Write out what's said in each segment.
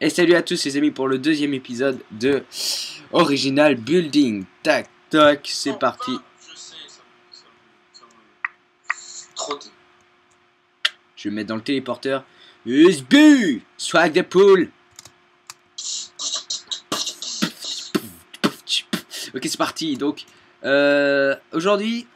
Et salut à tous les amis pour le deuxième épisode de Original Building. Tac, tac, c'est parti. Je sais, ça me trotte. Je vais mettre dans le téléporteur. USB, swag de pool. Ok, c'est parti. Donc, aujourd'hui,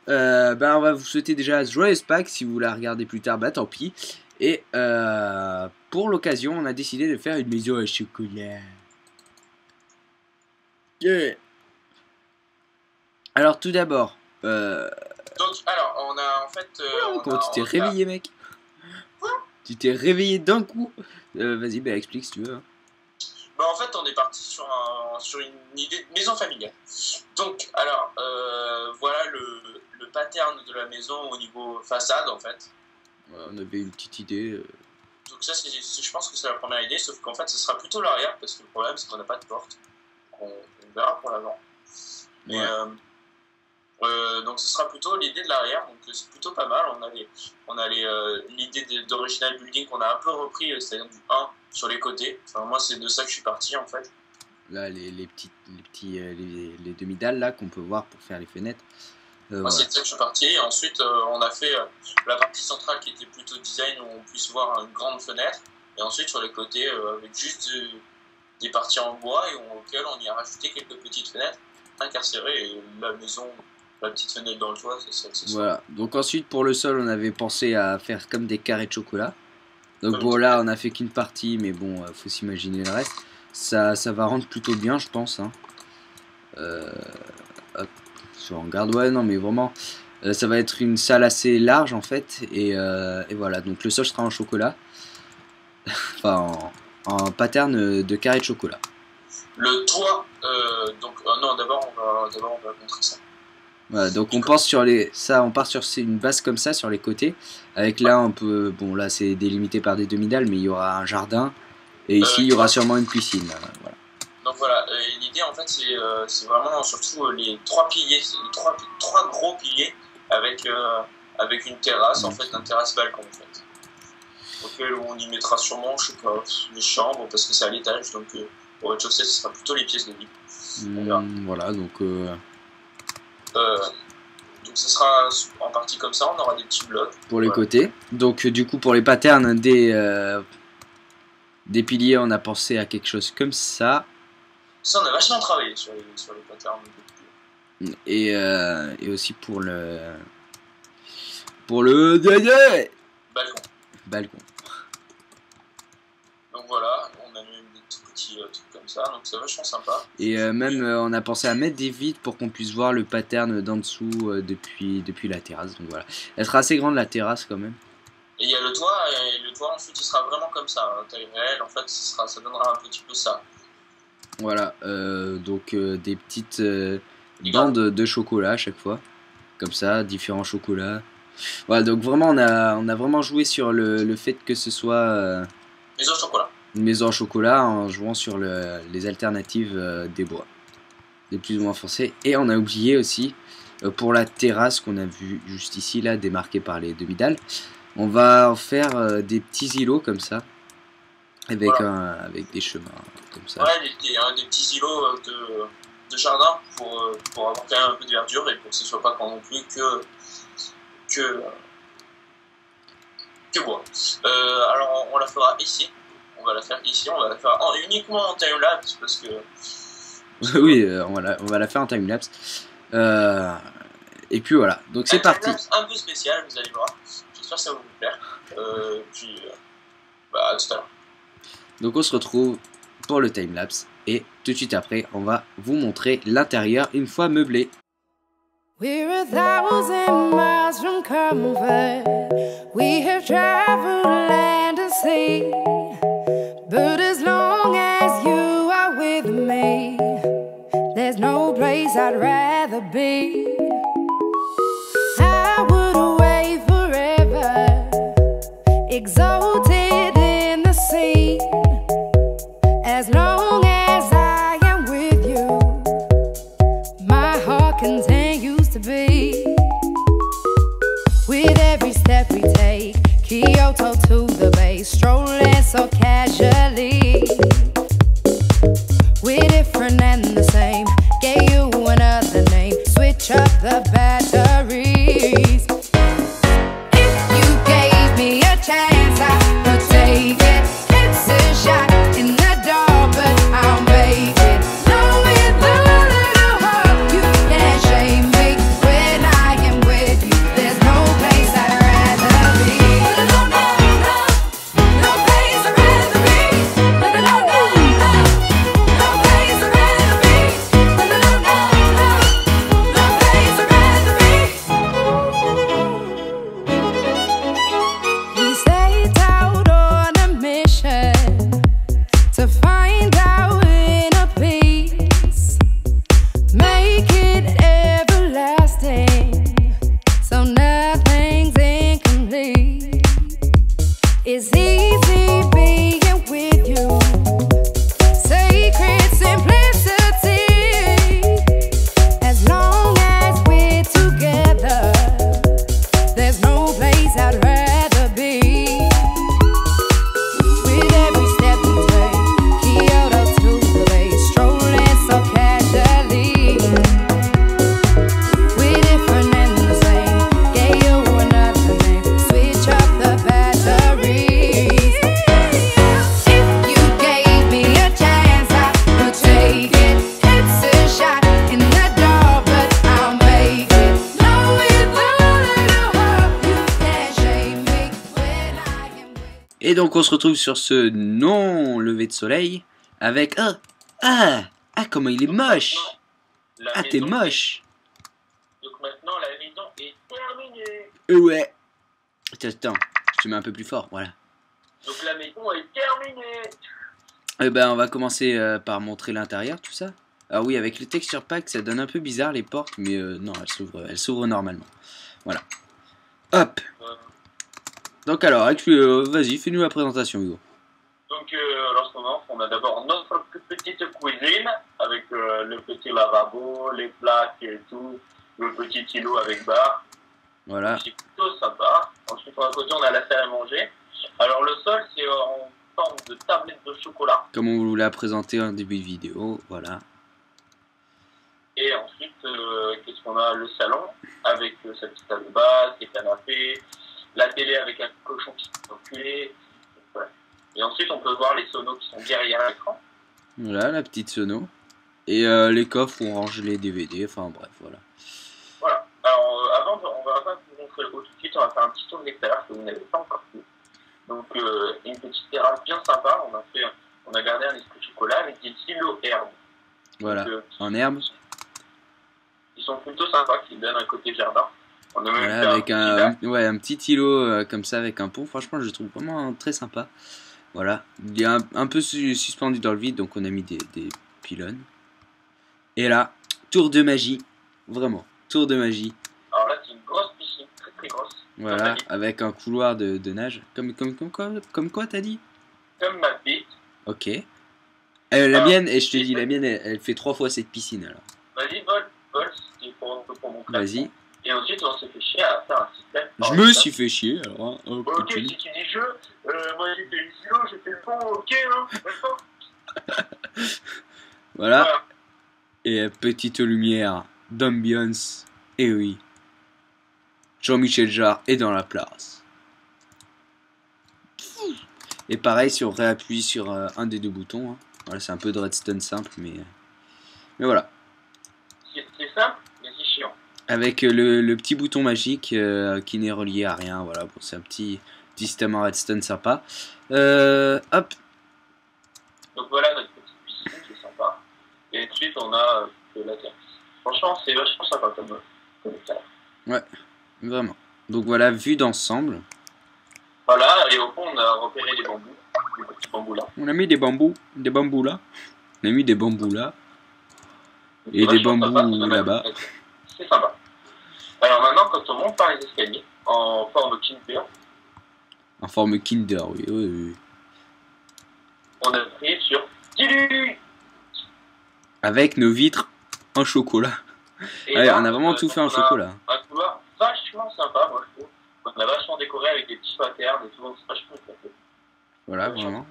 on va vous souhaiter déjà joyeuse Pâques. Si vous la regardez plus tard, bah tant pis. Et pour l'occasion, on a décidé de faire une maison à chocolat. Yeah. Alors, tout d'abord, Donc, alors, on a en fait. comment tu t'es réveillé, mec? Tu t'es réveillé d'un coup? Vas-y, bah explique si tu veux. Bah, en fait, on est parti sur une idée de maison familiale. Donc, alors, voilà le pattern de la maison au niveau façade, en fait. On avait une petite idée. Donc ça, je pense que c'est la première idée, sauf qu'en fait, ce sera plutôt l'arrière, parce que le problème, c'est qu'on n'a pas de porte. On verra pour l'avant. Mais donc ce sera plutôt l'idée de l'arrière, donc c'est plutôt pas mal. On a l'idée d'Original Building qu'on a un peu repris, c'est-à-dire du 1 sur les côtés. Enfin, moi, c'est de ça que je suis parti, en fait. Là, les demi-dalles là qu'on peut voir pour faire les fenêtres. Moi, c'est de ça que je suis parti. Et ensuite, on a fait la partie centrale qui était plutôt design, où on puisse voir une grande fenêtre. Et ensuite, sur les côtés, avec juste des parties en bois, et auxquelles on y a rajouté quelques petites fenêtres incarcérées. Et la maison, la petite fenêtre dans le toit, c'est ça. Voilà. Donc ensuite, pour le sol, on avait pensé à faire comme des carrés de chocolat. Donc bon, là, on a fait qu'une partie, mais bon, faut s'imaginer le reste. Ça va rendre plutôt bien, je pense. Hein. Hop. Je regarde, ouais, non, mais vraiment, ça va être une salle assez large en fait, et voilà. Donc le sol sera en chocolat, enfin en pattern de carré de chocolat. Le toit, donc non, d'abord on va montrer ça. Voilà, donc on part sur une base comme ça sur les côtés, avec là un peu, bon là c'est délimité par des demi-dalles, mais il y aura un jardin, et ici il y aura sûrement une piscine. Voilà. Donc voilà, l'idée en fait c'est vraiment surtout les trois piliers, les trois gros piliers avec une terrasse, en fait, un terrasse-balcon en fait. Auquel on y mettra sûrement, je sais pas, les chambres, parce que c'est à l'étage, donc au rez-de-chaussée ce sera plutôt les pièces de vie. Voilà, donc ce sera en partie comme ça, on aura des petits blocs. Pour les côtés. Donc du coup pour les patterns des piliers, on a pensé à quelque chose comme ça. Ça, on a vachement travaillé sur les patterns. Et aussi pour le balcon. Donc voilà, on a même des tout petits trucs comme ça, donc c'est vachement sympa. Et même on a pensé à mettre des vitres pour qu'on puisse voir le pattern d'en dessous depuis la terrasse. Donc voilà, elle sera assez grande la terrasse quand même. Et il y a le toit, et le toit ensuite il sera vraiment comme ça, taille réelle. En fait, ça donnera un petit peu ça. Voilà, donc des petites bandes de chocolat à chaque fois, comme ça, différents chocolats. Voilà, donc vraiment on a vraiment joué sur le fait que ce soit maison au chocolat. Une maison en chocolat en jouant sur les alternatives des bois, les plus ou moins foncés. Et on a oublié aussi pour la terrasse qu'on a vu juste ici là, démarquée par les demi-dalles, on va en faire des petits îlots comme ça. Avec, voilà. Avec des chemins comme ça. Ouais, des petits îlots de jardin pour avoir quand même un peu de verdure et pour que ce soit pas non plus que bois. Alors on la fera ici. On va la faire ici. On va la faire uniquement en time-lapse parce que. Oui, on va la faire en time-lapse. Et puis voilà. Donc c'est parti. Un peu spécial, vous allez voir. J'espère que ça va vous plaire. À tout à l'heure. Donc on se retrouve pour le timelapse et tout de suite après on va vous montrer l'intérieur une fois meublé. We're 1,000 miles from comfort. We have traveled land and sea. But as long as you are with me, there's no place I'd rather be. I would away forever, exalted in the sea. As long as I am with you, my heart continues to beat. With every step we take, Kyoto to the bay, strolling so casually. easy being with you. Sacred simplicity. As long as we're together, there's no place I'd rather be. With every step we take, Kyoto to the bay, strolling so casually. We're different and the same, gave you another name, switch up the batteries. If you gave me a chance, I would take it. It's a shot in the dark, but I'll make it. No, without a little you can't shame me when I am with. Et donc on se retrouve sur ce non lever de soleil avec comment il est moche. La Ah, t'es maison- moche. Donc maintenant, la maison est terminée. Ouais. Attends, je te mets un peu plus fort, voilà. Donc la maison est terminée. Eh ben, on va commencer par montrer l'intérieur, tout ça. Ah oui, avec le texture pack, ça donne un peu bizarre les portes, mais non, elles s'ouvrent normalement. Voilà. Hop. Euh, Donc alors, vas-y, fais-nous la présentation, Hugo. Donc lorsqu'on entre, on a d'abord notre petite cuisine avec le petit lavabo, les plaques et tout, le petit îlot avec bar. Voilà. C'est plutôt sympa. Ensuite, sur un côté, on a la salle à manger. Alors le sol, c'est en forme de tablette de chocolat. Comme on vous l'a présenté en début de vidéo, voilà. Et ensuite, qu'est-ce qu'on a? Le salon avec sa petite table basse, les canapés, la télé avec un cochon qui s'est enculé. Voilà. Et ensuite, on peut voir les sonos qui sont derrière l'écran. Voilà, la petite sono. Et les coffres où on range les DVD, enfin bref, voilà. Voilà. Alors, on va pas vous montrer le haut tout de suite, on va faire un petit tour de l'extérieur que vous n'avez pas encore fait. Donc, une petite terrasse bien sympa. On a gardé un esprit chocolat avec des îlots herbes. Voilà, Donc, en herbe. ils sont plutôt sympas, qui donnent un côté jardin. On a même Voilà, fait avec un petit un petit îlot comme ça, avec un pont. Franchement, je le trouve vraiment très sympa. Voilà, il est un peu suspendu dans le vide, donc on a mis des pylônes. Et là, tour de magie, vraiment, tour de magie. Alors là, c'est une grosse piscine, très très grosse. Voilà, Comme ma bite. avec un couloir de nage. Comme quoi, t'as dit? Comme ma bite. Ok. La mienne, et je te dis, la mienne, elle fait 3 fois cette piscine alors. Vas-y, vol, c'était pour mon classement. Vas-y. Et ensuite, on s'est fait chier à faire un système. Je me suis fait chier alors. Hein. Oh, Ok, putain. si tu dis jeu, moi j'ai fait le silo, j'ai fait le pont, ok, hein, d'accord. Voilà. Voilà. Et petite lumière d'ambiance. Et oui. Jean-Michel Jarre est dans la place. Et pareil, si on réappuie sur un des deux boutons. Hein. Voilà, c'est un peu de redstone simple, mais voilà. C'est simple, mais c'est chiant. Avec le petit bouton magique qui n'est relié à rien. Voilà, bon, c'est un petit système en redstone sympa. Hop. Donc voilà notre petite piscine qui est sympa. Et ensuite, on a la terre. Franchement, c'est vachement sympa comme terre. Vraiment. Donc voilà, vue d'ensemble. Voilà, et au fond, on a repéré des bambous, des petits bambous là. On a mis des bambous là. On a mis des bambous là. Et C'est des vachement bambous sympa, c'est là-bas. C'est sympa. Alors maintenant, quand on monte par les escaliers, en forme Kinder, En forme Kinder, oui. on a appuyé sur Tilu. Avec nos vitres en chocolat. Et Ouais, là, on a vraiment tout fait en chocolat. Un couloir vachement sympa, moi je trouve. On a vachement décoré avec des petits patterns et tout, donc c'est vachement sympa. Voilà, vraiment.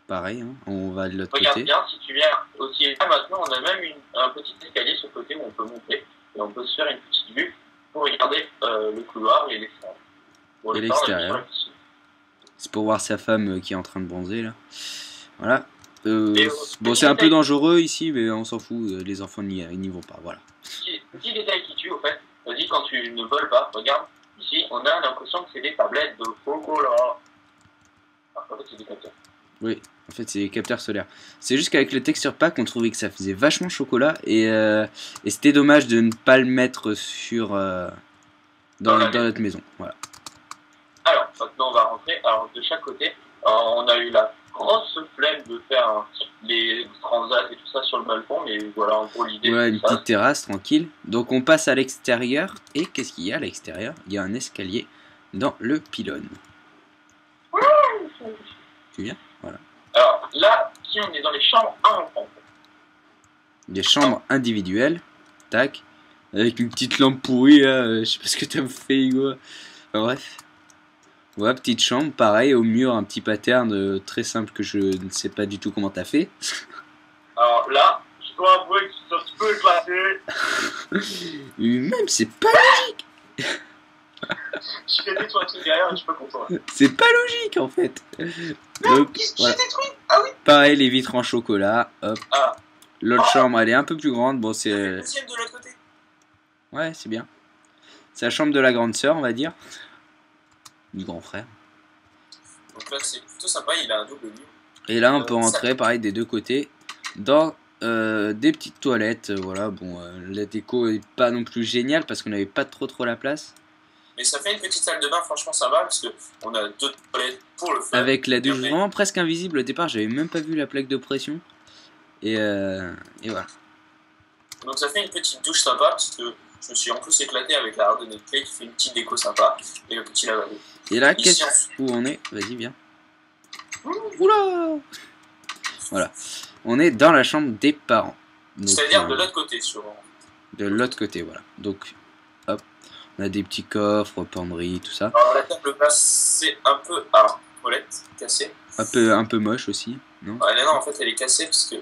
Pareil, hein. On va de l'autre Regarde côté. bien, si tu viens aussi là maintenant, on a même un petit escalier sur le côté où on peut monter et on peut se faire une petite vue pour regarder le couloir et l'extérieur. Bon, Et le temps, on a mis l'extérieur. sur la piscine. C'est pour voir sa femme qui est en train de bronzer là. Voilà. Et, Bon, c'est un peu dangereux ici, mais on s'en fout. Les enfants n'y vont pas. Voilà. Petit détail qui tue, au fait, vas-y, quand tu ne voles pas, regarde, ici, on a l'impression que c'est des tablettes de chocolat. Alors, en fait, c'est des capteurs. Oui, en fait, c'est des capteurs solaires. C'est juste qu'avec le texture pack, on trouvait que ça faisait vachement chocolat et c'était dommage de ne pas le mettre sur dans notre maison. Voilà. Alors, maintenant, on va rentrer. Alors, de chaque côté, on a eu la grosse flemme de faire les transats et tout ça sur le balcon, mais voilà, en gros, l'idée. Voilà, c'est une ça. petite terrasse tranquille. Donc on passe à l'extérieur. Et qu'est-ce qu'il y a à l'extérieur? Il y a un escalier dans le pylône. Tu viens? Voilà. Alors là, si on est dans les chambres à enfants. Des chambres individuelles. Tac. Avec une petite lampe pourrie là. Je sais pas ce que t'as fait, Hugo. Enfin, bref. Voilà, petite chambre. Pareil, au mur, un petit pattern très simple que je ne sais pas du tout comment t'as fait. Alors là, je dois avouer que c'est un petit peu éclaté. Même, c'est pas logique. Je fais des trucs derrière et je suis pas content. C'est pas logique en fait. Donc, voilà. J'ai détruit. Ah oui. Pareil, les vitres en chocolat. Hop. Ah. L'autre chambre, elle est un peu plus grande. Bon, c'est. Le deuxième de l'autre côté. Ouais, c'est bien. C'est la chambre de la grande sœur, on va dire. Du grand frère. Donc là, c'est plutôt sympa. Il a un double lit. Et là, on peut rentrer, pareil, des deux côtés. Dans des petites toilettes. Voilà, bon, la déco est pas non plus géniale parce qu'on n'avait pas trop la place. Mais ça fait une petite salle de bain, franchement ça va, parce qu'on a 2 toilettes pour le fun. Avec la douche vraiment presque invisible au départ, j'avais même pas vu la plaque de pression. Et voilà. Donc ça fait une petite douche sympa, parce que je me suis en plus éclaté avec la Harden Clay qui fait une petite déco sympa, et le petit lavabo. Et là, où on est? Vas-y, viens. Oula! Voilà. On est dans la chambre des parents. C'est-à-dire de l'autre côté, sûrement. De l'autre côté, voilà. Donc, hop. On a des petits coffres, penderies, tout ça. Alors la table basse, c'est un peu... Ah, toilette, cassée. Un peu moche aussi, non? Ouais, non, en fait, elle est cassée parce que...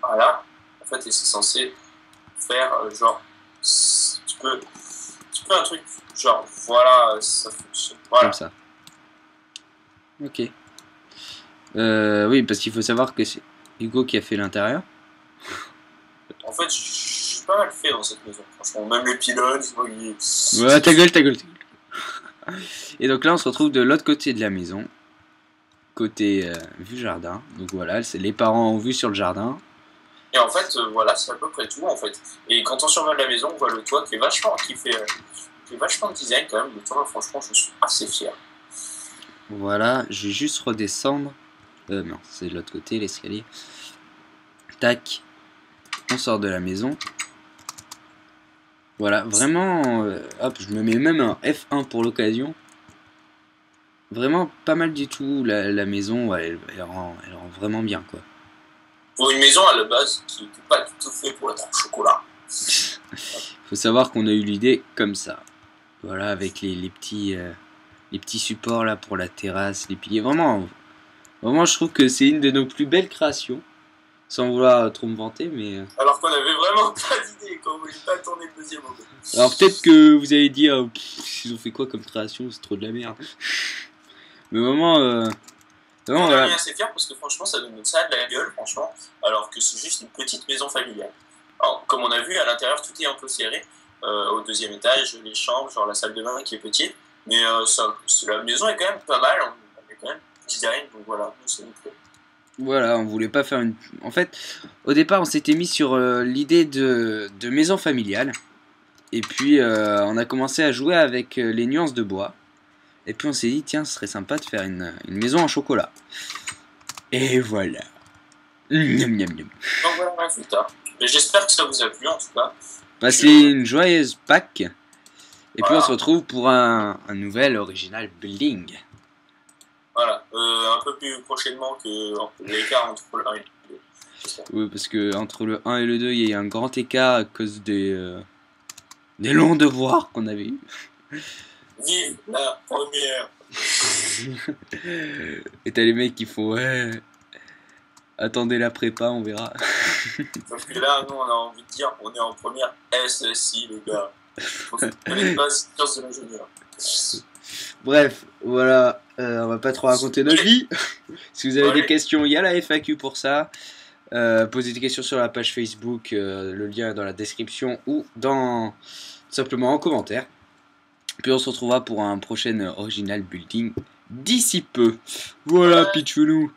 Voilà. En fait, c'est censé faire, genre... Tu peux un truc, genre, voilà, ça fonctionne. Voilà. Comme ça. Ok. Oui, parce qu'il faut savoir que c'est Hugo qui a fait l'intérieur. En fait, j'ai pas mal fait dans cette maison. Franchement, même les pylônes, Ouais, ta gueule. Et donc là, on se retrouve de l'autre côté de la maison. Côté vue jardin. Donc voilà, les parents ont vue sur le jardin. Et en fait, voilà, c'est à peu près tout, en fait. Et quand on survole la maison, on voit le toit qui est vachement de design, quand même. Le toit, franchement, je suis assez fier. Voilà, je vais juste redescendre. Non, c'est de l'autre côté, l'escalier. Tac. On sort de la maison. Voilà, vraiment, hop, je me mets même un F1 pour l'occasion. Vraiment pas mal du tout, la maison, ouais, elle rend vraiment bien, quoi. Pour une maison à la base qui n'était pas du tout fait pour être en chocolat. Faut savoir qu'on a eu l'idée comme ça. Voilà, avec les petits supports là pour la terrasse, les piliers. Vraiment, je trouve que c'est une de nos plus belles créations. Sans vouloir trop me vanter, mais... Alors qu'on avait vraiment pas d'idée quand on voulait pas tourner le deuxième moment. Alors peut-être que vous allez dire, ils ont fait quoi comme création, c'est trop de la merde. Mais vraiment, on voilà. est assez fiers parce que franchement ça donne ça de la gueule, franchement, alors que c'est juste une petite maison familiale. Alors, comme on a vu, à l'intérieur tout est un peu serré. Au deuxième étage, les chambres, genre la salle de bain qui est petite. Mais la maison est quand même pas mal, on est quand même design, donc voilà, ça nous plaît. Voilà, on voulait pas faire une... En fait, au départ, on s'était mis sur l'idée de maison familiale. Et puis, on a commencé à jouer avec les nuances de bois. Et puis, on s'est dit, tiens, ce serait sympa de faire une maison en chocolat. Et voilà. Miam, miam, miam. Donc voilà le résultat. J'espère que ça vous a plu, en tout cas. Passez une joyeuse Pâques. Et puis, on se retrouve pour un nouvel original building. Voilà, un peu plus prochainement que l'écart entre le 1 et le 2. Oui, parce que entre le 1 et le 2, il y a un grand écart à cause des longs devoirs qu'on avait eu. Vive la première. Et t'as les mecs qui font ouais, attendez la prépa, on verra. Sauf que là, nous, on a envie de dire, on est en première SSI, les gars. On n'est pas sciences de l'ingénieur. Bref, voilà, on va pas trop raconter notre vie. Si vous avez des questions, il y a la FAQ pour ça. Posez des questions sur la page Facebook, le lien est dans la description ou simplement en commentaire. Puis on se retrouvera pour un prochain original building d'ici peu. Voilà, Pichounou.